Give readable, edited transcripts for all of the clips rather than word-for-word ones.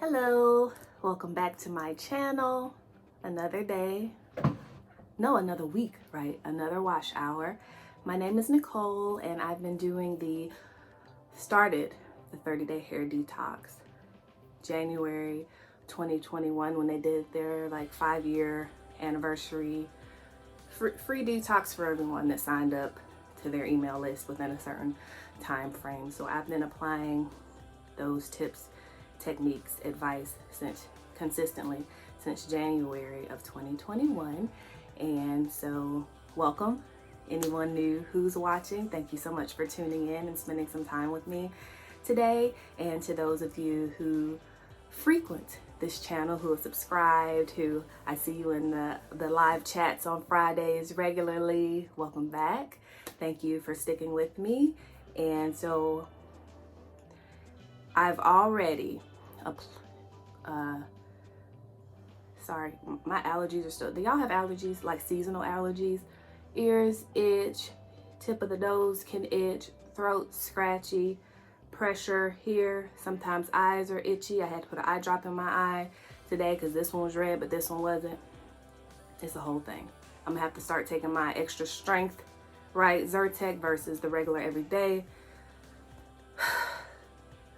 Hello, welcome back to my channel. Another day, no, another week, right? Another wash hour. My name is Nicole and I've been started the 30-day hair detox January 2021 when they did their like 5-year anniversary free detox for everyone that signed up to their email list within a certain time frame. So I've been applying those tips, techniques, advice consistently since January of 2021. And so welcome anyone new who's watching. Thank you so much for tuning in and spending some time with me today. And to those of you who frequent this channel, who have subscribed, who I see you in the live chats on Fridays regularly, welcome back. Thank you for sticking with me. And so I've already sorry, my allergies are still, do y'all have allergies, like seasonal allergies? Ears itch, tip of the nose can itch, throat scratchy, pressure here, sometimes eyes are itchy. I had to put an eye drop in my eye today because this one was red but this one wasn't. It's a whole thing. I'm gonna have to start taking my extra strength, right, Zyrtec versus the regular everyday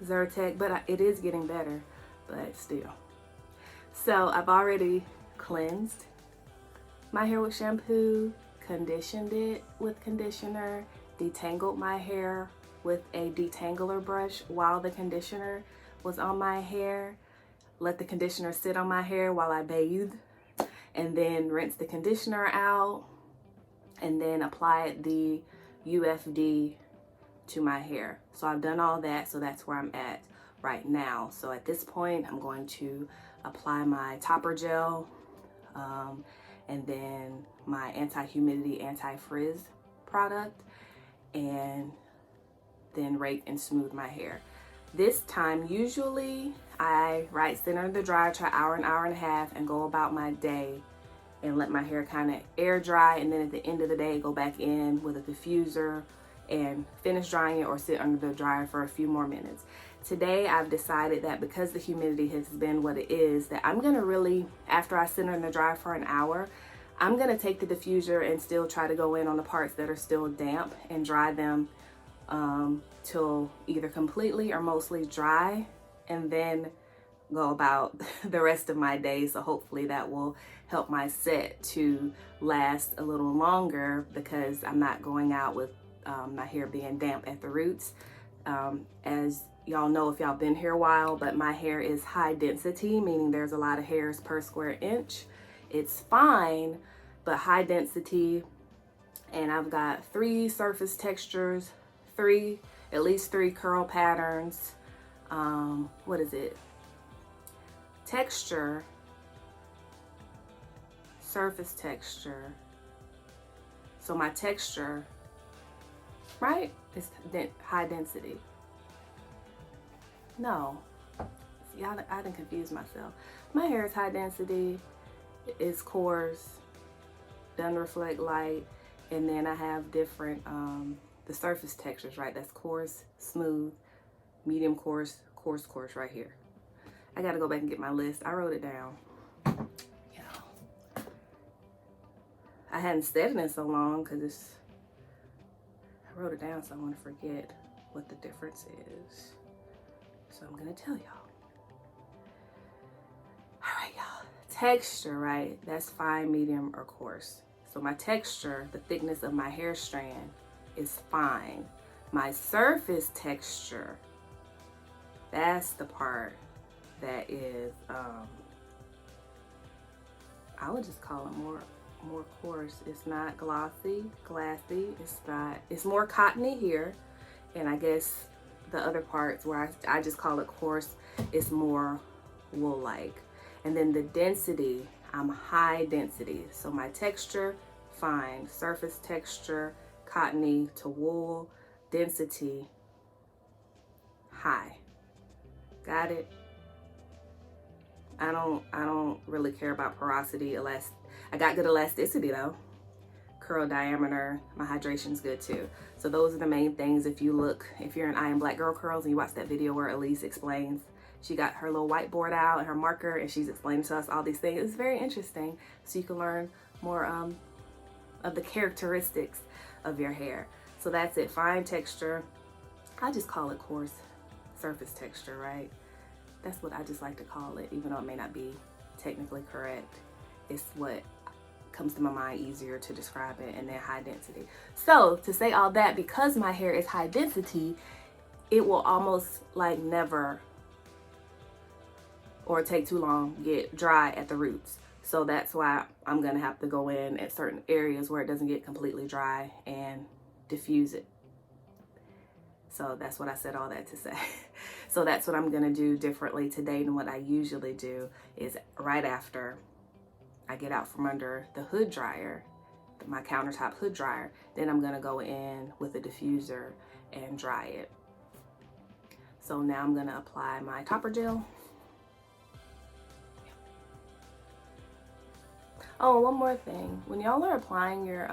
Zyrtec, but it is getting better, but still. So I've already cleansed my hair with shampoo, conditioned it with conditioner, detangled my hair with a detangler brush while the conditioner was on my hair, let the conditioner sit on my hair while I bathed, and then rinse the conditioner out, and then applied the UFD to my hair. So I've done all that, so that's where I'm at right now. So at this point, I'm going to apply my topper gel and then my anti-humidity, anti-frizz product, and then rake and smooth my hair. This time, usually I center the dryer to an hour and a half and go about my day and let my hair kind of air dry, and then at the end of the day go back in with a diffuser and finish drying it or sit under the dryer for a few more minutes. Today I've decided that because the humidity has been what it is, that I'm gonna really, after I center in the dryer for an hour, I'm gonna take the diffuser and still try to go in on the parts that are still damp and dry them till either completely or mostly dry, and then go about the rest of my day. So hopefully that will help my set to last a little longer because I'm not going out with my hair being damp at the roots. As y'all know if y'all been here a while, but my hair is high density, meaning there's a lot of hairs per square inch. It's fine, but high density. And I've got 3 surface textures, at least 3 curl patterns. What is it? Texture, surface texture. So my texture, right, is high density. No, see, I didn't confuse myself. My hair is high density, it's coarse, doesn't reflect light, and then I have different, the surface textures, right? That's coarse, smooth, medium coarse, coarse right here. I gotta go back and get my list. I wrote it down. You know, I hadn't said it in so long because I wrote it down so I want to forget what the difference is. So I'm gonna tell y'all. All right, y'all. Texture, right? That's fine, medium, or coarse. So my texture, the thickness of my hair strand, is fine. My surface texture, that's the part that is, I would just call it more coarse. It's not glassy. It's more cottony here, and I guess the other parts where I just call it coarse, it's more wool-like. And then the density, I'm high density. So my texture, fine. Surface texture, cottony to wool. Density, high. Got it? I don't really care about porosity. I got good elasticity though. Curl diameter, my hydration's good too. So those are the main things. If you're an I Am Black Girl Curls and you watch that video where Elise explains She got her little whiteboard out and her marker, and she's explaining to us all these things. It's very interesting, so you can learn more of the characteristics of your hair. So that's it, fine texture. I just call it coarse surface texture, right? That's what I just like to call it, even though it may not be technically correct. It's what comes to my mind easier to describe it. And then high density. So to say all that, because my hair is high density, it will almost like never, or take too long, get dry at the roots. So that's why I'm gonna have to go in at certain areas where it doesn't get completely dry and diffuse it. So that's what I said all that to say. So that's what I'm gonna do differently today than what I usually do, is right after I get out from under the hood dryer, my countertop hood dryer, then I'm gonna go in with a diffuser and dry it. So now I'm gonna apply my topper gel. Oh, one more thing. When y'all are applying your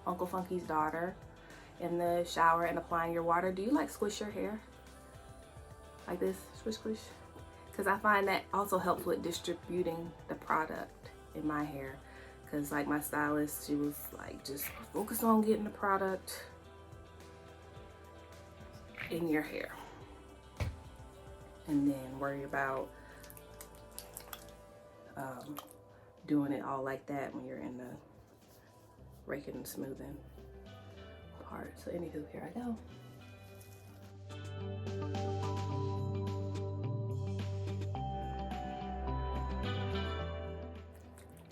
Uncle Funky's daughter in the shower and applying your water, do you like squish your hair? Like this, squish, squish? Because I find that also helps with distributing the product in my hair. Because like my stylist, she was like, just focus on getting the product in your hair. And then worry about doing it all like that when you're in the raking and smoothing part. So anywho, here I go.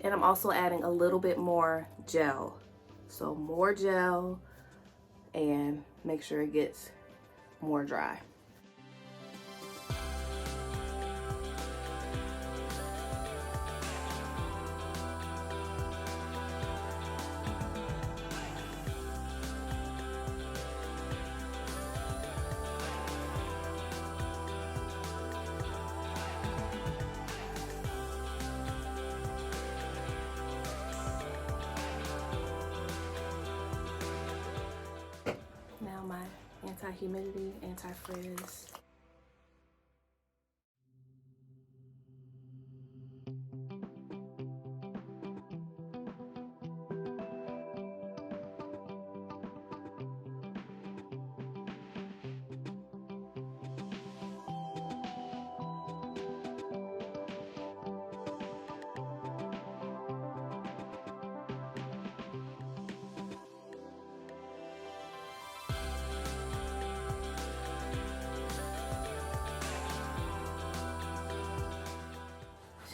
And I'm also adding a little bit more gel. So more gel, and make sure it gets more dry. Now my anti-humidity, anti-frizz.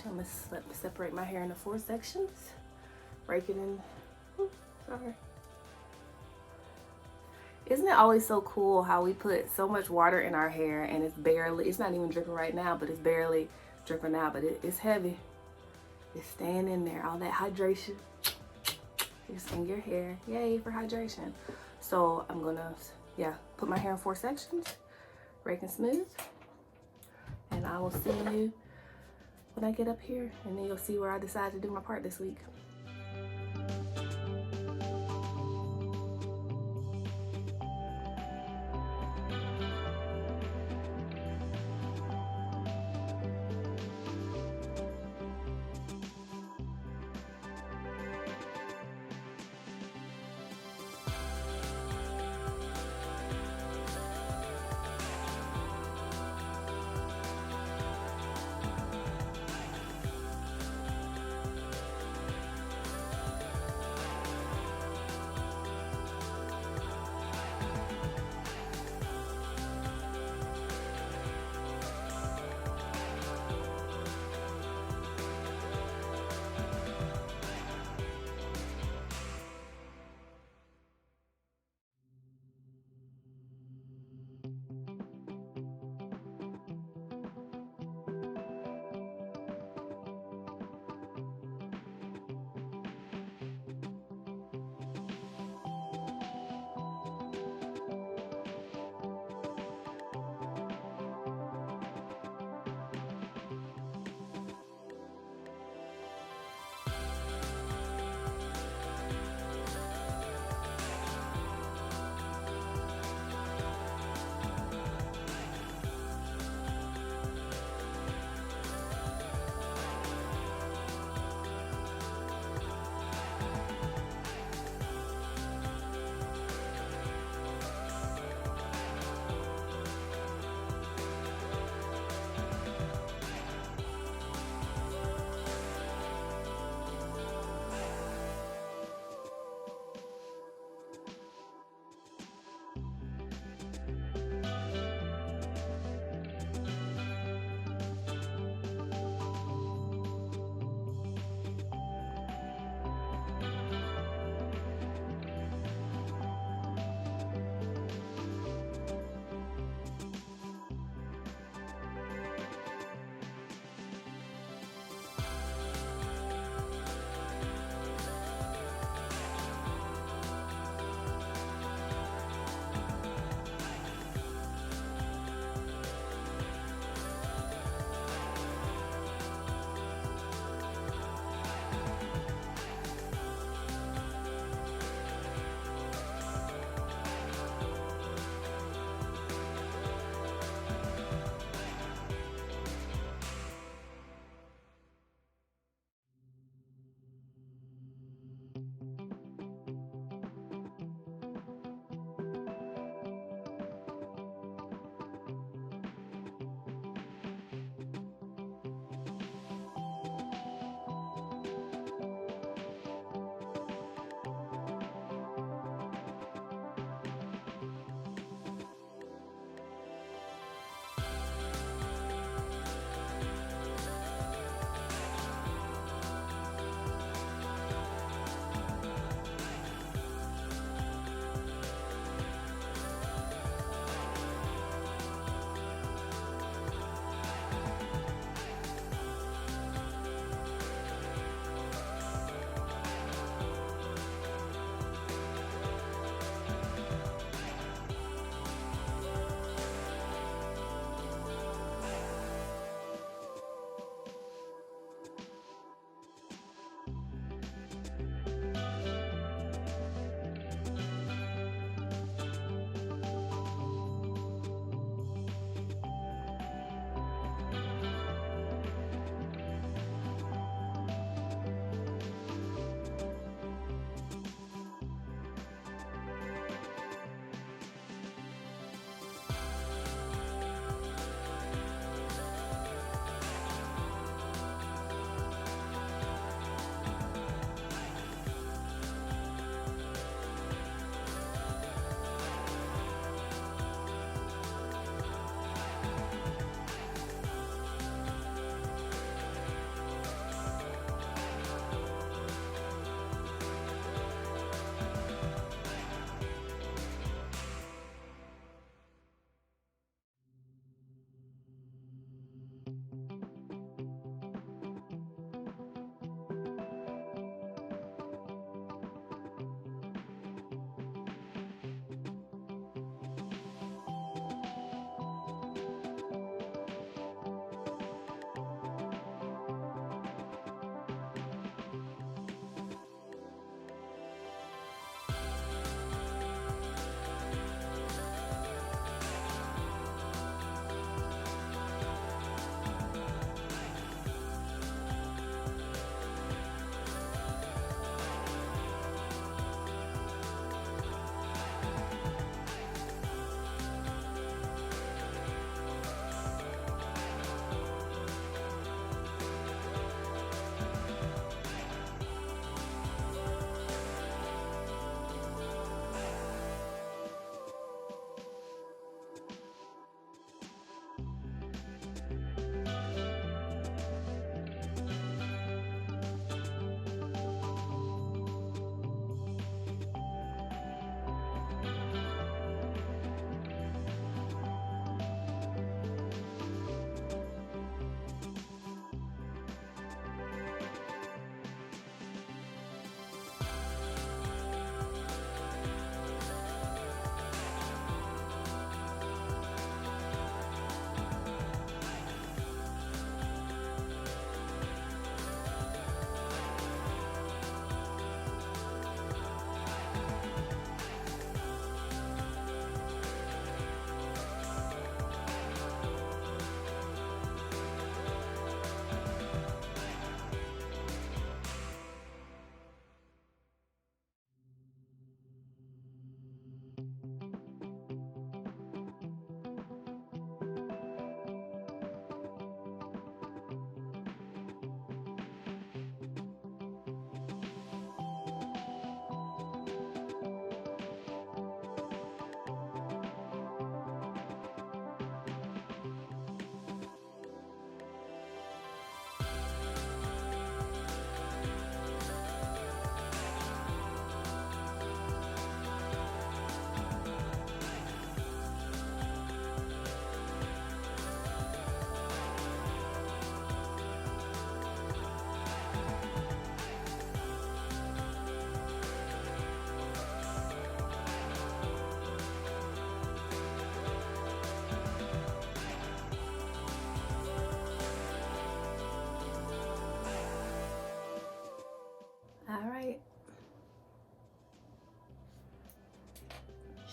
I'm gonna separate my hair into 4 sections. Break it in. Ooh, sorry. Isn't it always so cool how we put so much water in our hair and it's not even dripping right now, but it's barely dripping out, but it's heavy. It's staying in there. All that hydration is in your hair. Yay for hydration. So I'm gonna, put my hair in 4 sections, rake and smooth. And I will see you when I get up here, and then you'll see where I decide to do my part this week.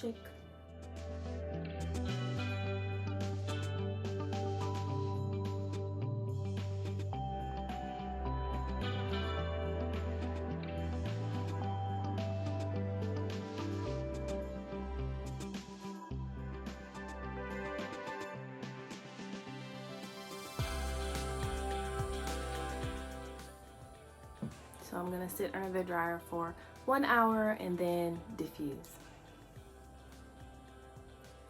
chick. So I'm gonna sit under the dryer for 1 hour and then diffuse.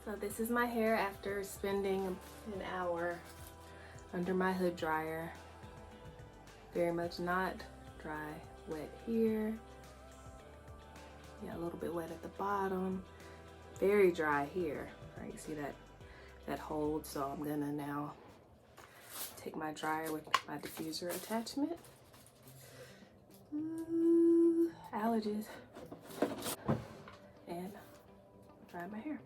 So this is my hair after spending an hour under my hood dryer. Very much not dry, wet here. Yeah, a little bit wet at the bottom. Very dry here, right? See that hold? So I'm gonna now take my dryer with my diffuser attachment. Ooh, allergies. And dry my hair.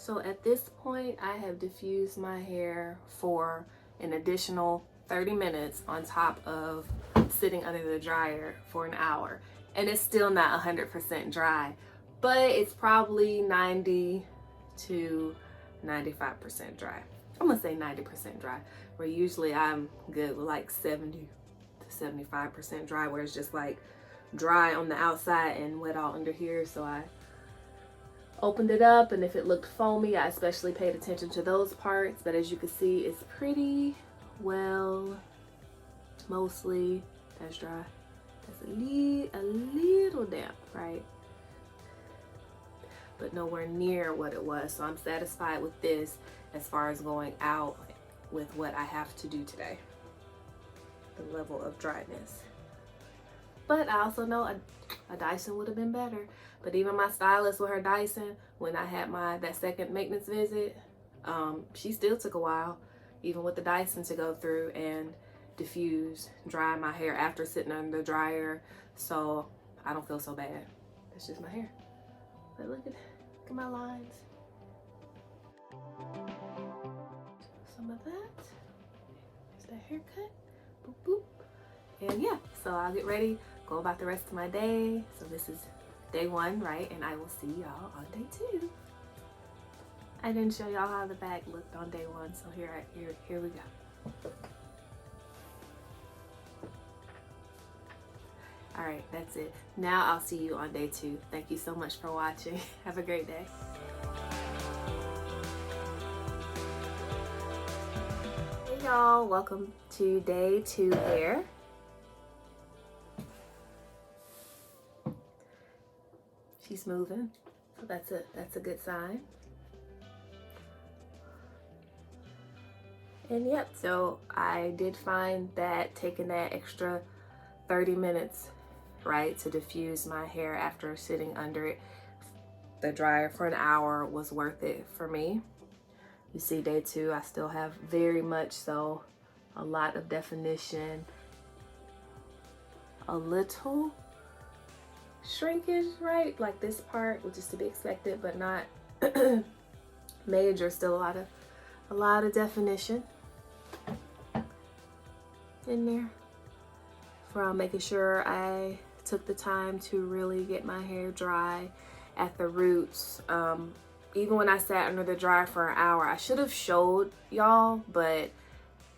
So at this point, I have diffused my hair for an additional 30 minutes on top of sitting under the dryer for an hour. And it's still not 100% dry, but it's probably 90 to 95% dry. I'm gonna say 90% dry, where usually I'm good with like 70 to 75% dry, where it's just like dry on the outside and wet all under here. So I opened it up, and if it looked foamy, I especially paid attention to those parts. But as you can see, it's pretty well, mostly that's dry. That's a little damp, right? But nowhere near what it was. So I'm satisfied with this as far as going out with what I have to do today. The level of dryness. But I also know a Dyson would have been better. But even my stylist with her Dyson, when I had that second maintenance visit, she still took a while, even with the Dyson, to go through and diffuse, dry my hair after sitting under the dryer. So I don't feel so bad. It's just my hair. But look at my lines. Some of that. There's that haircut. Boop, boop. And yeah, so I'll get ready, go about the rest of my day. So this is day 1, right? And I will see y'all on day 2. I didn't show y'all how the back looked on day 1, so here we go. All right, that's it. Now I'll see you on day 2. Thank you so much for watching. Have a great day. Hey y'all, welcome to day 2 hair. She's moving, so that's a good sign. And yep, so I did find that taking that extra 30 minutes, right, to diffuse my hair after sitting under the dryer for an hour was worth it for me. You see, day 2, I still have very much so a lot of definition, a little shrinkage, right? Like this part, which is to be expected, but not major. Still a lot of definition in there from making sure I took the time to really get my hair dry at the roots. Even when I sat under the dryer for an hour, I should have showed y'all, but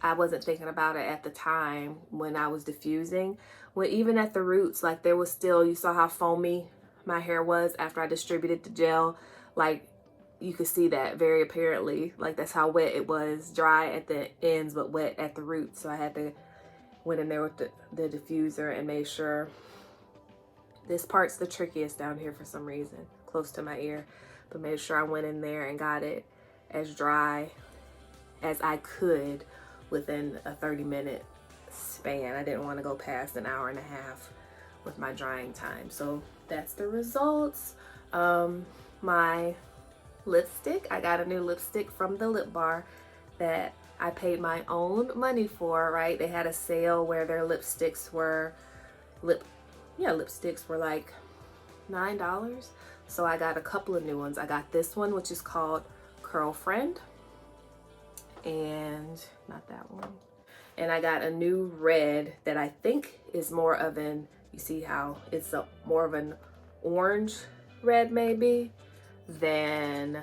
I wasn't thinking about it at the time when I was diffusing. When even at the roots, like there was still, you saw how foamy my hair was after I distributed the gel. Like you could see that very apparently, like that's how wet it was, dry at the ends, but wet at the roots. So I had to went in there with the diffuser and made sure This part's the trickiest down here for some reason, close to my ear. But made sure I went in there and got it as dry as I could within a 30-minute span. I didn't want to go past an hour and a half with my drying time. So that's the results. My lipstick, I got a new lipstick from the Lip Bar that I paid my own money for, right? They had a sale where their lipsticks were lipsticks were like $9. So I got a couple of new ones. I got this one, which is called Curl Friend, and not that one. And I got a new red that I think is more of an, you see how it's more of an orange red maybe than,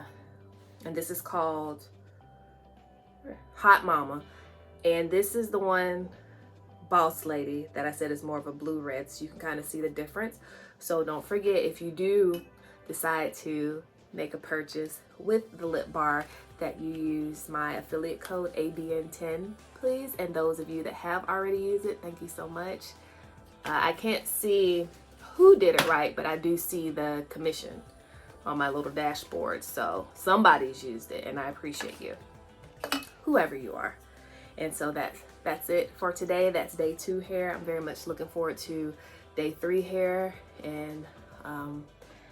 and this is called Hot Mama. And this is the one, Boss Lady, that I said is more of a blue red, so you can kind of see the difference. So don't forget, if you do decide to make a purchase with the Lip Bar, that you use my affiliate code ABN10, please. And those of you that have already used it, thank you so much. I can't see who did it right, but I do see the commission on my little dashboard. So somebody's used it, and I appreciate you, whoever you are. And so that's it for today. That's day 2 hair. I'm very much looking forward to day 3 hair and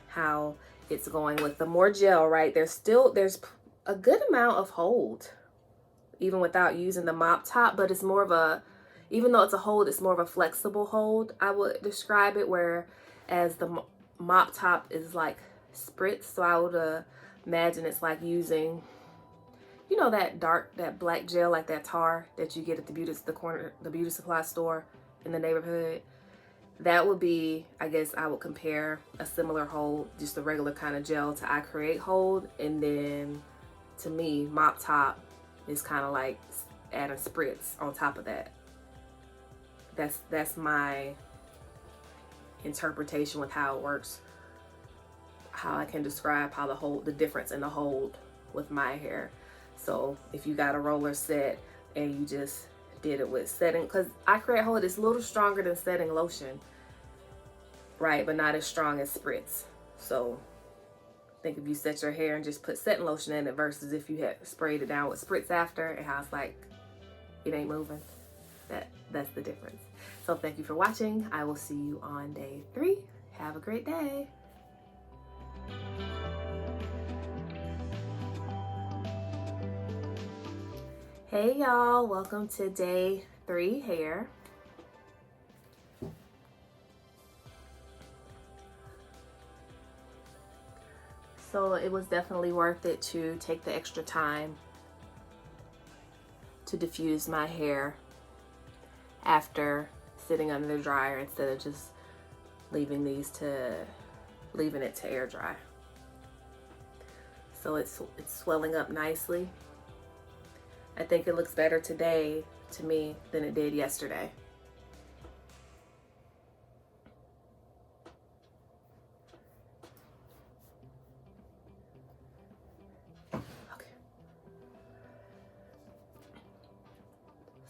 how it's going with the more gel, right? There's a good amount of hold even without using the mop top, but it's more of a, even though it's a hold, it's more of a flexible hold, I would describe it, whereas the mop top is like spritz. So I would imagine it's like using, you know, that black gel, like that tar that you get at the beauty supply store in the neighborhood. That would be, I guess I would compare a similar hold, just a regular kind of gel, to I Create hold. And then to me, mop top is kind of like adding spritz on top of that. That's my interpretation with how it works, how I can describe how the difference in the hold with my hair. So if you got a roller set and you just did it with setting, because I Create hold is a little stronger than setting lotion, right, but not as strong as spritz. So think if you set your hair and just put setting lotion in it versus if you had sprayed it down with spritz after, and how it's like it ain't moving. That's the difference. So thank you for watching. I will see you on day 3. Have a great day. Hey y'all, welcome to day 3 hair. So it was definitely worth it to take the extra time to diffuse my hair after sitting under the dryer instead of just leaving it to air dry. So it's swelling up nicely. I think it looks better today to me than it did yesterday. Okay.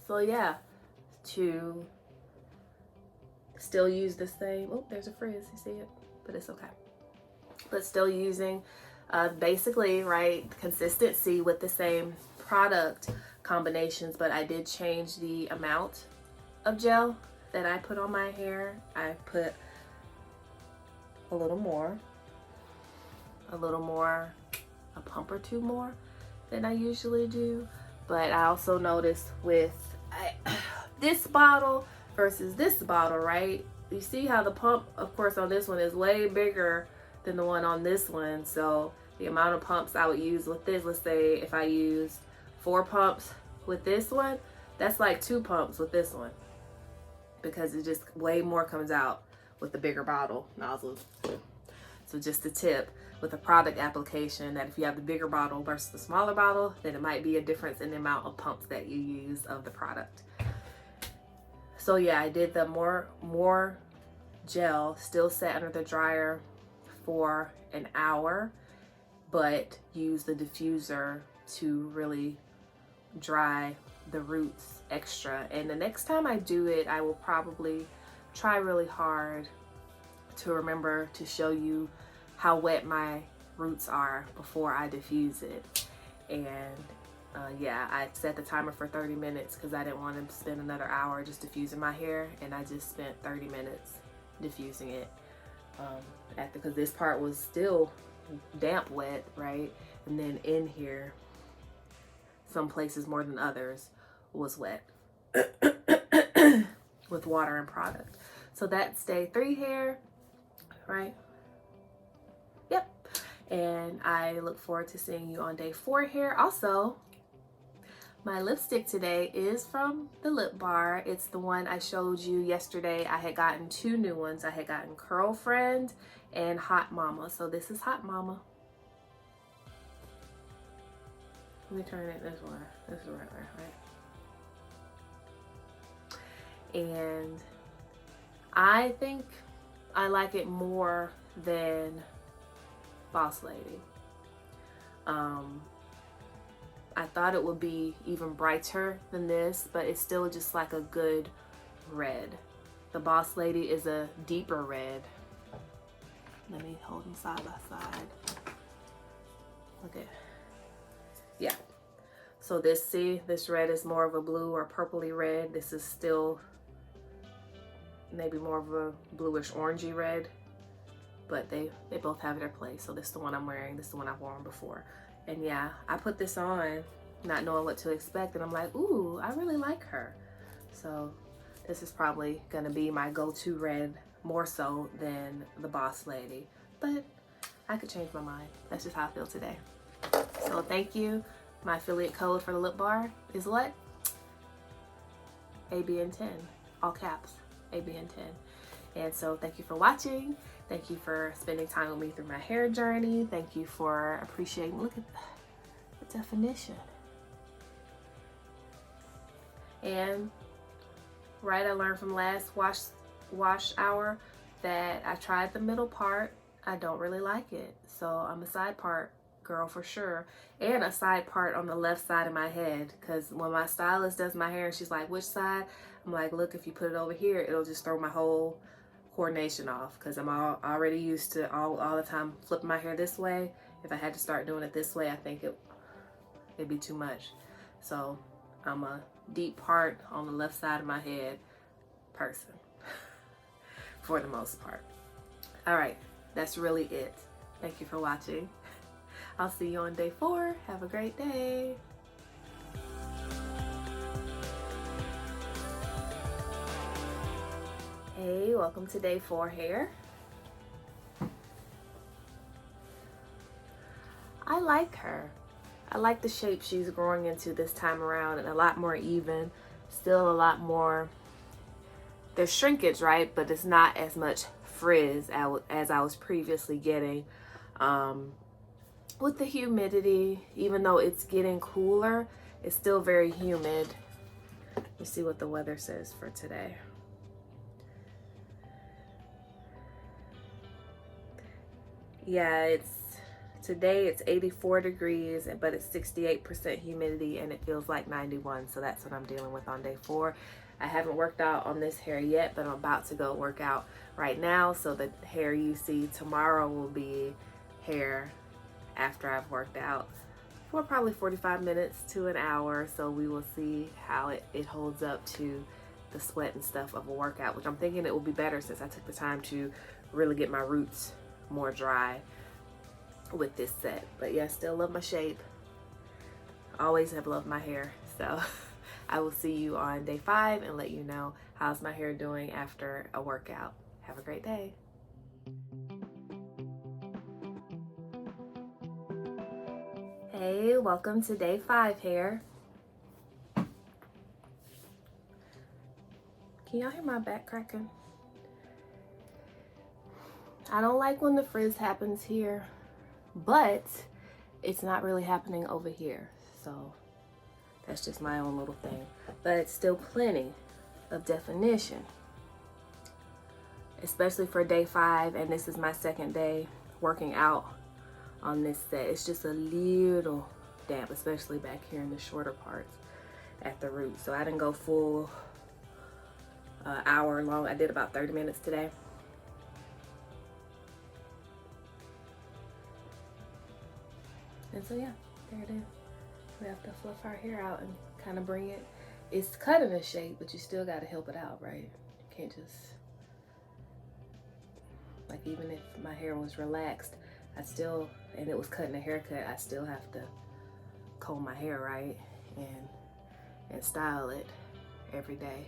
So yeah, to still use the same, oh, there's a frizz, you see it? But it's okay. But still using basically, right, consistency with the same product combinations, but I did change the amount of gel that I put on my hair. I put a little more, a pump or two more than I usually do. But I also noticed with this bottle versus this bottle, right? You see how the pump, of course, on this one is way bigger than the one on this one. So the amount of pumps I would use with this, let's say if I used 4 pumps with this one, that's like 2 pumps with this one, because it just way more comes out with the bigger bottle nozzles. So just a tip with a product application, that if you have the bigger bottle versus the smaller bottle, then it might be a difference in the amount of pumps that you use of the product. So yeah, I did the more gel, still set under the dryer for an hour, but use the diffuser to really dry the roots extra. And the next time I do it, I will probably try really hard to remember to show you how wet my roots are before I diffuse it. And yeah, I set the timer for 30 minutes because I didn't want to spend another hour just diffusing my hair, and I just spent 30 minutes diffusing it because this part was still damp wet, right? And then in here, some places more than others was wet with water and product. So that's day 3 hair, right? Yep. And I look forward to seeing you on day 4 hair. Also, my lipstick today is from the Lip Bar. It's the one I showed you yesterday. I had gotten 2 new ones. I had gotten Curl Friend and Hot Mama. So this is Hot Mama. Let me turn it this way. This is right. And I think I like it more than Boss Lady. I thought it would be even brighter than this, but it's still just like a good red. The Boss Lady is a deeper red. Let me hold them side by side. Okay. Yeah. So this red is more of a blue or purpley red. This is still maybe more of a bluish orangey red, but they both have their place. So this is the one I'm wearing. This is the one I've worn before. And yeah, I put this on not knowing what to expect, and I'm like, ooh, I really like her. So this is probably gonna be my go-to red more so than the Boss Lady, but I could change my mind. That's just how I feel today. So thank you. My affiliate code for the Lip Bar is what? ABN10, all caps, ABN10. And so thank you for watching. Thank you for spending time with me through my hair journey. Thank you for appreciating, look at the definition. And right, I learned from last wash hour that I tried the middle part. I don't really like it. So I'm a side part girl for sure. And a side part on the left side of my head. Because when my stylist does my hair and she's like, which side? I'm like, look, if you put it over here, it'll just throw my whole coordination off, because I'm already used to all the time flipping my hair this way. If I had to start doing it this way, I think it'd be too much. So I'm a deep part on the left side of my head person for the most part. All right, that's really it. Thank you for watching. I'll see you on day 4. Have a great day. Hey, welcome to day 4 hair. I like her. I like the shape she's growing into this time around, and a lot more even. Still a lot more, there's shrinkage, right? But it's not as much frizz as I was previously getting. With the humidity, even though it's getting cooler, it's still very humid. Let's see what the weather says for today. Yeah, today it's 84 degrees, but it's 68% humidity, and it feels like 91. So that's what I'm dealing with on day 4. I haven't worked out on this hair yet, but I'm about to go work out right now. So the hair you see tomorrow will be hair after I've worked out for probably 45 minutes to an hour. So we will see how it holds up to the sweat and stuff of a workout, which I'm thinking it will be better since I took the time to really get my roots more dry with this set. But yeah, still love my shape. Always have loved my hair. So I will see you on day 5 and let you know how's my hair doing after a workout. Have a great day. Hey, welcome to day 5 hair. Can y'all hear my back cracking? I don't like when the frizz happens here, but it's not really happening over here. So that's just my own little thing. But it's still plenty of definition, especially for day 5. And this is my second day working out on this set. It's just a little damp, especially back here in the shorter parts at the root. So I didn't go full hour long. I did about 30 minutes today. And so yeah, there it is. We have to fluff our hair out and kind of bring it. It's cut in a shape, but you still got to help it out, right? You can't just, like, even if my hair was relaxed, and it was cutting a haircut, I still have to comb my hair, right? And style it every day.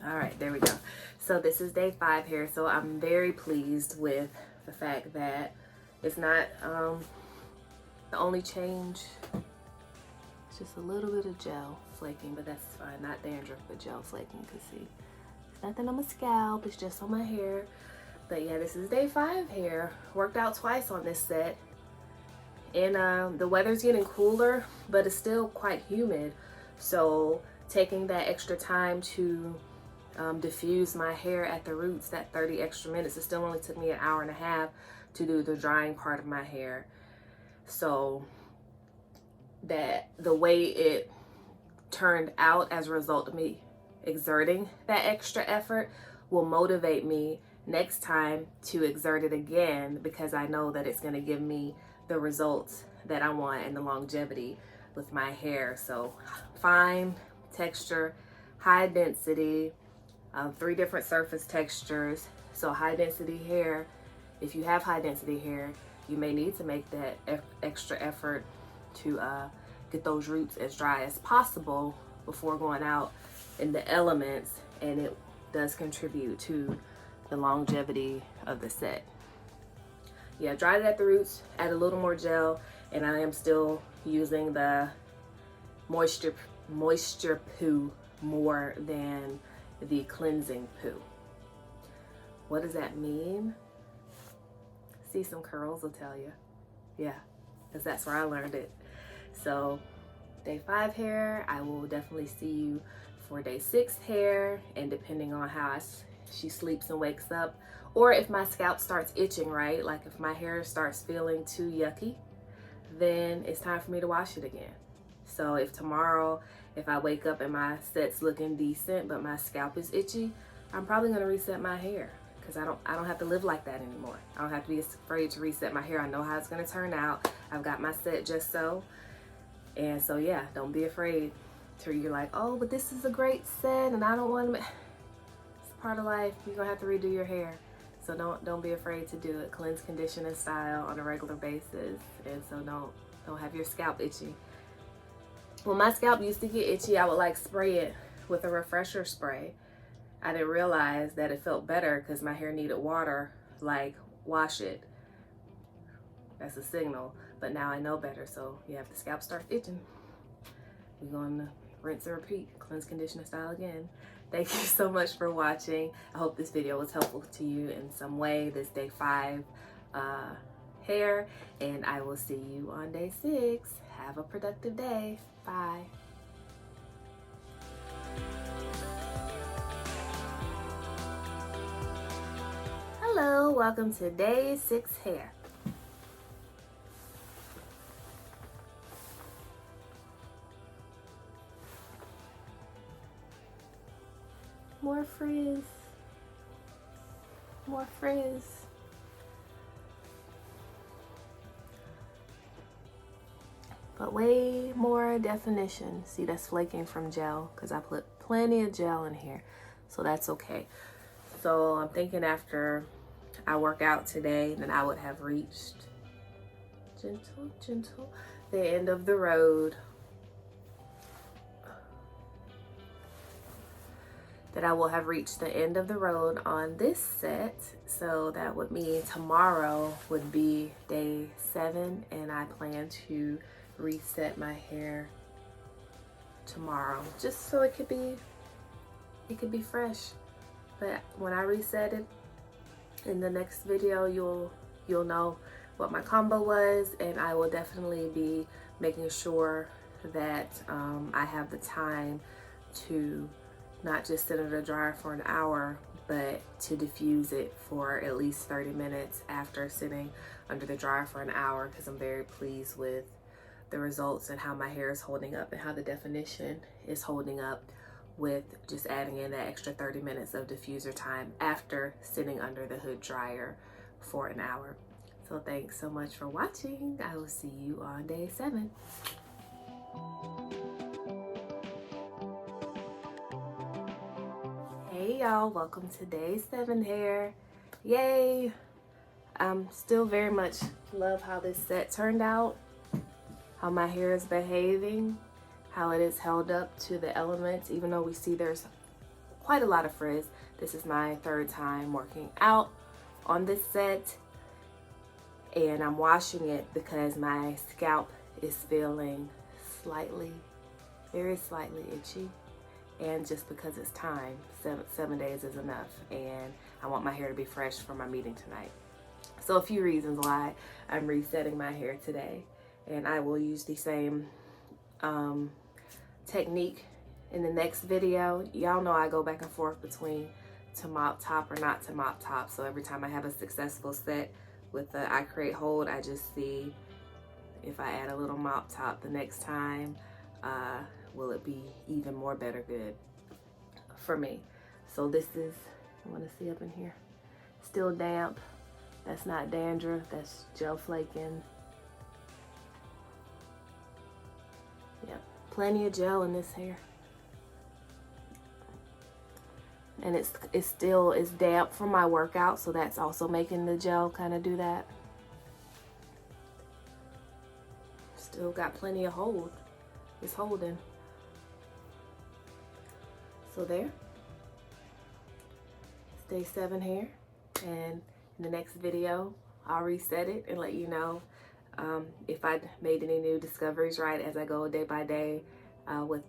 All right, there we go. So this is day 5 here. So I'm very pleased with the fact that it's not the only change. It's just a little bit of gel flaking, but that's fine. Not dandruff, but gel flaking. Cause see, it's nothing on my scalp. It's just on my hair. But yeah, this is day 5 here. Worked out twice on this set. And the weather's getting cooler, but it's still quite humid. So taking that extra time to diffuse my hair at the roots, that 30 extra minutes, it still only took me an hour and a half to do the drying part of my hair. So that the way it turned out as a result of me exerting that extra effort will motivate me next time to exert it again, because I know that it's going to give me the results that I want and the longevity with my hair. So fine texture, high density, 3 different surface textures. So high density hair, if you have high density hair, you may need to make that extra effort to get those roots as dry as possible before going out in the elements, and it does contribute to the longevity of the set. Yeah, dried it at the roots, add a little more gel, and I am still using the moisture poo more than the cleansing poo. What does that mean? See some curls will tell you. Yeah, because that's where I learned it. So day 5 hair, I will definitely see you for day 6 hair, and depending on how she sleeps and wakes up, or if my scalp starts itching, right? Like if my hair starts feeling too yucky, then it's time for me to wash it again. So if tomorrow, if I wake up and my set's looking decent, but my scalp is itchy, I'm probably gonna reset my hair, because I don't have to live like that anymore. I don't have to be afraid to reset my hair. I know how it's gonna turn out. I've got my set just so. And so yeah, don't be afraid to, you're like, oh, but this is a great set and I don't want to, it's part of life. You're gonna have to redo your hair. So don't be afraid to do it. Cleanse, condition, and style on a regular basis. And so don't have your scalp itchy. When my scalp used to get itchy, I would like spray it with a refresher spray. I didn't realize that it felt better because my hair needed water. Like, wash it. That's a signal. But now I know better. So yeah, if the scalp starts itching, we're going to rinse and repeat. Cleanse, condition, and style again. Thank you so much for watching. I hope this video was helpful to you in some way. This day 5 hair, and I will see you on day 6. Have a productive day. Bye. Hello, welcome to day 6 hair. More frizz. More frizz. But way more definition. See, that's flaking from gel because I put plenty of gel in here. So that's okay. So I'm thinking after I work out today, then I would have reached gentle, the end of the road. That I will have reached the end of the road on this set. So that would mean tomorrow would be day 7, and I plan to reset my hair tomorrow, just so it could be fresh. But when I reset it in the next video, you'll know what my combo was, and I will definitely be making sure that I have the time to not just sit under the dryer for an hour, but to diffuse it for at least 30 minutes after sitting under the dryer for an hour, because I'm very pleased with the results and how my hair is holding up and how the definition is holding up with just adding in that extra 30 minutes of diffuser time after sitting under the hood dryer for an hour. So thanks so much for watching. I will see you on day 7. Hey y'all, welcome to day 7 hair. Yay! Still very much love how this set turned out, how my hair is behaving, how it is held up to the elements, even though we see there's quite a lot of frizz. This is my 3rd time working out on this set, and I'm washing it because my scalp is feeling very slightly itchy, and just because it's time, 7 days is enough, and I want my hair to be fresh for my meeting tonight. So a few reasons why I'm resetting my hair today, and I will use the same technique in the next video. Y'all know I go back and forth between to mop top or not to mop top, so every time I have a successful set with the I create hold, I just see if I add a little mop top the next time, will it be even more better good for me. So this is, you want to see up in here, still damp. That's not dandruff, that's gel flaking. Yep, plenty of gel in this hair. And it's damp from my workout, so that's also making the gel kind of do that. Still got plenty of hold. It's holding. So there. It's day 7 hair, and in the next video, I'll reset it and let you know if I made any new discoveries right as I go day by day with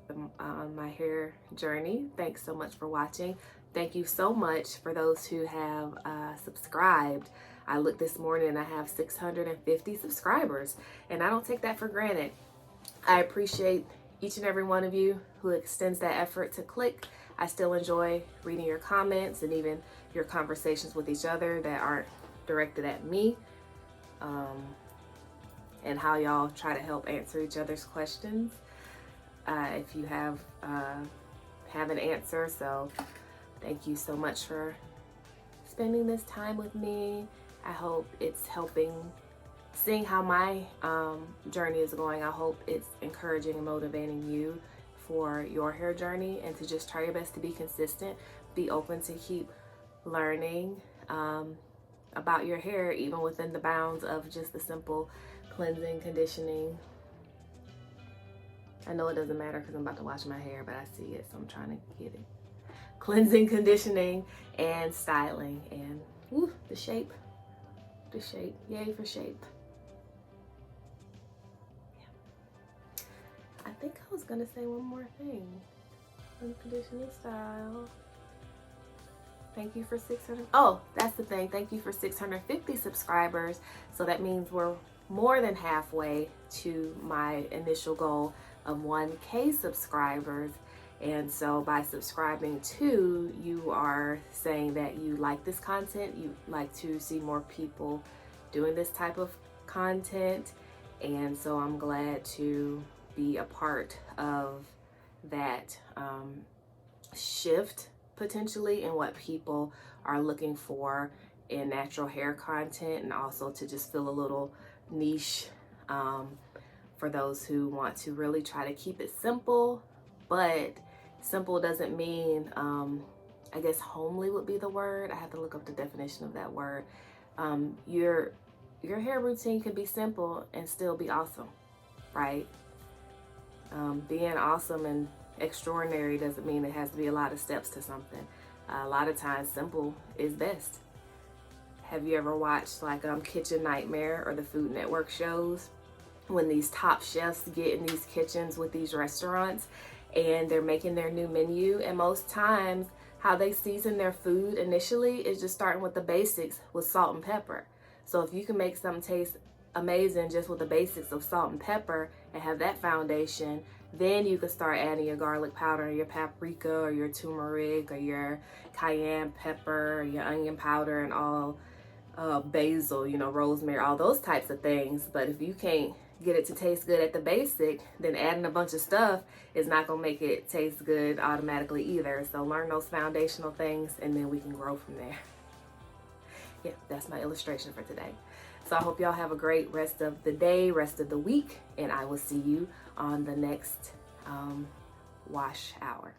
my hair journey. Thanks so much for watching. Thank you so much for those who have subscribed. I looked this morning and I have 650 subscribers, and I don't take that for granted. I appreciate each and every one of you who extends that effort to click. I still enjoy reading your comments and even your conversations with each other that aren't directed at me, and how y'all try to help answer each other's questions if you have an answer. So thank you so much for spending this time with me. I hope it's helping. Seeing how my journey is going, I hope it's encouraging and motivating you for your hair journey, and to just try your best to be consistent, be open to keep learning about your hair, even within the bounds of just the simple cleansing, conditioning. I know it doesn't matter because I'm about to wash my hair, but I see it, so I'm trying to get it. Cleansing, conditioning, and styling, and woo, the shape, yay for shape. I think I was gonna say one more thing. Unconditioning style. Thank you for 600. Oh, that's the thing. Thank you for 650 subscribers. So that means we're more than halfway to my initial goal of 1K subscribers. And so by subscribing to, you are saying that you like this content, you like to see more people doing this type of content. And so I'm glad to be a part of that shift potentially in what people are looking for in natural hair content, and also to just feel a little niche for those who want to really try to keep it simple. But simple doesn't mean, I guess homely would be the word. I have to look up the definition of that word. Your hair routine can be simple and still be awesome, right? Being awesome and extraordinary doesn't mean it has to be a lot of steps to something. A lot of times simple is best. Have you ever watched like Kitchen Nightmare or the Food Network shows, when these top chefs get in these kitchens with these restaurants and they're making their new menu, and most times how they season their food initially is just starting with the basics with salt and pepper. So if you can make something taste amazing just with the basics of salt and pepper and have that foundation, then you can start adding your garlic powder, or your paprika, or your turmeric, or your cayenne pepper, or your onion powder, and all basil, rosemary, all those types of things. But if you can't get it to taste good at the basic, then adding a bunch of stuff is not gonna make it taste good automatically either. So learn those foundational things, and then we can grow from there. Yeah, that's my illustration for today. So I hope y'all have a great rest of the day, rest of the week, and I will see you on the next wash hour.